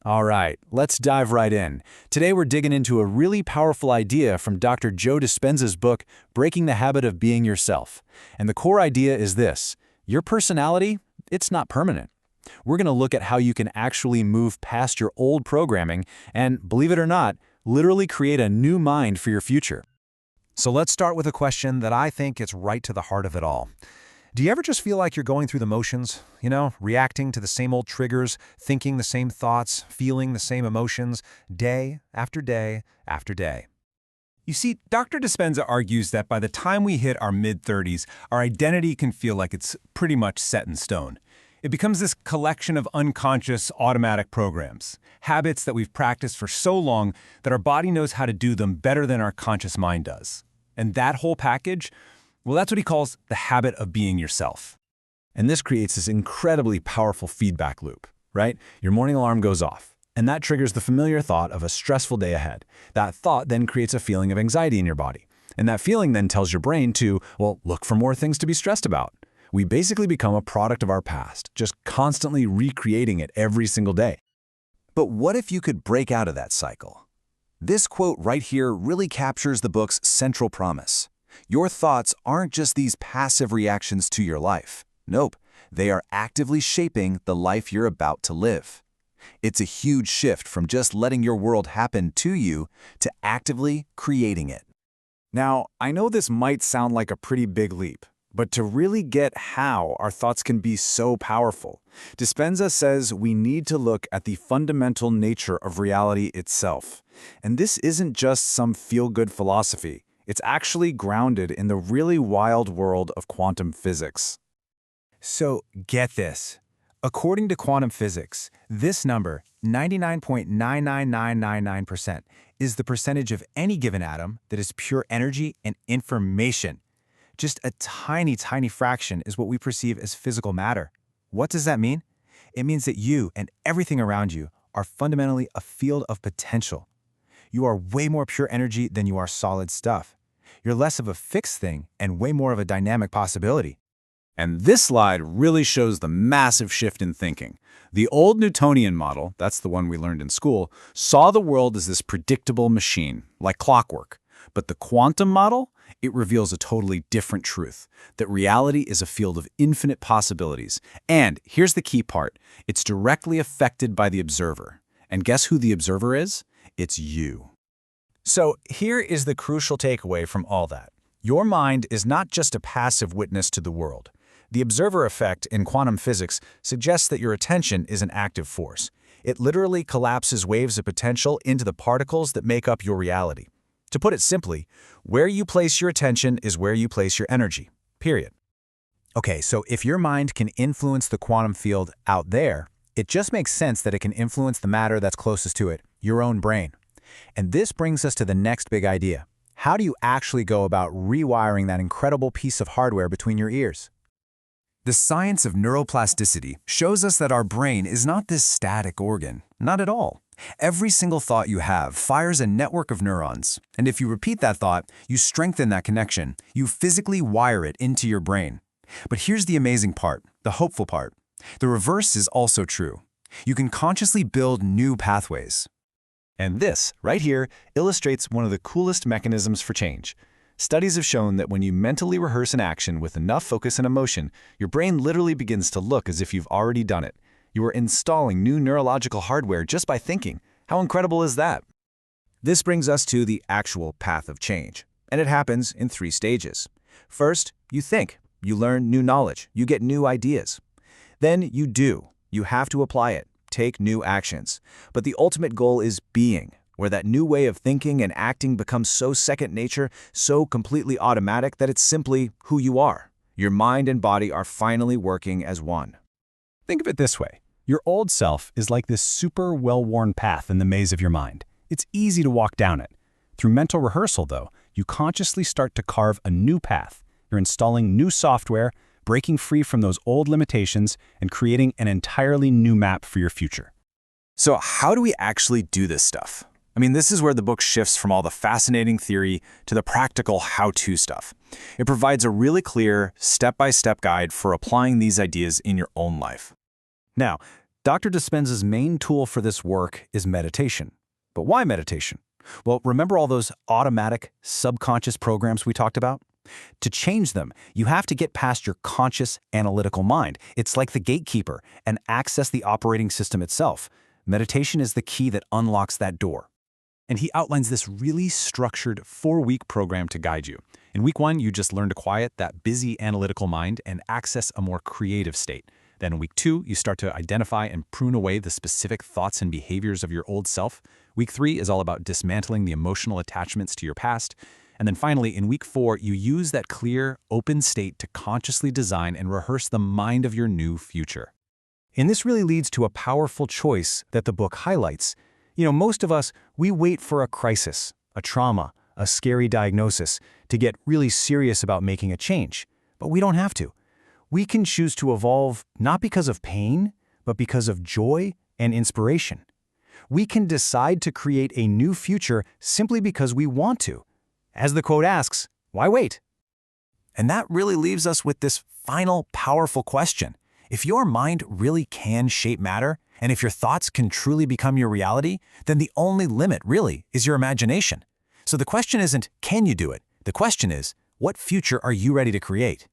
All right, let's dive right in. Today we're digging into a really powerful idea from Dr. Joe Dispenza's book, Breaking the Habit of Being Yourself. And the core idea is this: your personality, it's not permanent. We're going to look at how you can actually move past your old programming and, believe it or not, literally create a new mind for your future. So let's start with a question that I think gets right to the heart of it all. Do you ever just feel like you're going through the motions? Reacting to the same old triggers, thinking the same thoughts, feeling the same emotions, day after day after day? You see, Dr. Dispenza argues that by the time we hit our mid-30s, our identity can feel like it's pretty much set in stone. It becomes this collection of unconscious, automatic programs, habits that we've practiced for so long that our body knows how to do them better than our conscious mind does. And that whole package, well, that's what he calls the habit of being yourself. And this creates this incredibly powerful feedback loop, right? Your morning alarm goes off, and that triggers the familiar thought of a stressful day ahead. That thought then creates a feeling of anxiety in your body. And that feeling then tells your brain to, well, look for more things to be stressed about. We basically become a product of our past, just constantly recreating it every single day. But what if you could break out of that cycle? This quote right here really captures the book's central promise. Your thoughts aren't just these passive reactions to your life. Nope, they are actively shaping the life you're about to live. It's a huge shift from just letting your world happen to you to actively creating it. Now, I know this might sound like a pretty big leap, but to really get how our thoughts can be so powerful, Dispenza says we need to look at the fundamental nature of reality itself. And this isn't just some feel-good philosophy. It's actually grounded in the really wild world of quantum physics. So get this. According to quantum physics, this number, 99.99999%, is the percentage of any given atom that is pure energy and information. Just a tiny, tiny fraction is what we perceive as physical matter. What does that mean? It means that you and everything around you are fundamentally a field of potential. You are way more pure energy than you are solid stuff. You're less of a fixed thing and way more of a dynamic possibility. And this slide really shows the massive shift in thinking. The old Newtonian model, that's the one we learned in school, saw the world as this predictable machine, like clockwork. But the quantum model, it reveals a totally different truth, that reality is a field of infinite possibilities. And here's the key part, it's directly affected by the observer. And guess who the observer is? It's you. So here is the crucial takeaway from all that. Your mind is not just a passive witness to the world. The observer effect in quantum physics suggests that your attention is an active force. It literally collapses waves of potential into the particles that make up your reality. To put it simply, where you place your attention is where you place your energy, period. Okay, so if your mind can influence the quantum field out there, it just makes sense that it can influence the matter that's closest to it, your own brain. And this brings us to the next big idea. How do you actually go about rewiring that incredible piece of hardware between your ears? The science of neuroplasticity shows us that our brain is not this static organ, not at all. Every single thought you have fires a network of neurons, and if you repeat that thought, you strengthen that connection. You physically wire it into your brain. But here's the amazing part, the hopeful part. The reverse is also true. You can consciously build new pathways. And this, right here, illustrates one of the coolest mechanisms for change. Studies have shown that when you mentally rehearse an action with enough focus and emotion, your brain literally begins to look as if you've already done it. You are installing new neurological hardware just by thinking. How incredible is that? This brings us to the actual path of change, and it happens in 3 stages. First, you think. You learn new knowledge. You get new ideas. Then you do. You have to apply it. Take new actions. But the ultimate goal is being, where that new way of thinking and acting becomes so second nature, so completely automatic that it's simply who you are. Your mind and body are finally working as one. Think of it this way. Your old self is like this super well-worn path in the maze of your mind. It's easy to walk down it. Through mental rehearsal, though, you consciously start to carve a new path. You're installing new software, breaking free from those old limitations, and creating an entirely new map for your future. So how do we actually do this stuff? I mean, this is where the book shifts from all the fascinating theory to the practical how-to stuff. It provides a really clear, step-by-step guide for applying these ideas in your own life. Now, Dr. Dispenza's main tool for this work is meditation. But why meditation? Well, remember all those automatic, subconscious programs we talked about? To change them, you have to get past your conscious, analytical mind. It's like the gatekeeper, and access the operating system itself. Meditation is the key that unlocks that door. And he outlines this really structured 4-week program to guide you. In week 1, you just learn to quiet that busy analytical mind and access a more creative state. Then in week 2, you start to identify and prune away the specific thoughts and behaviors of your old self. Week 3 is all about dismantling the emotional attachments to your past. And then finally, in week 4, you use that clear, open state to consciously design and rehearse the mind of your new future. And this really leads to a powerful choice that the book highlights. Most of us, we wait for a crisis, a trauma, a scary diagnosis to get really serious about making a change. But we don't have to. We can choose to evolve not because of pain, but because of joy and inspiration. We can decide to create a new future simply because we want to. As the quote asks, why wait? And that really leaves us with this final, powerful question. If your mind really can shape matter, and if your thoughts can truly become your reality, then the only limit, really, is your imagination. So the question isn't, can you do it? The question is, what future are you ready to create?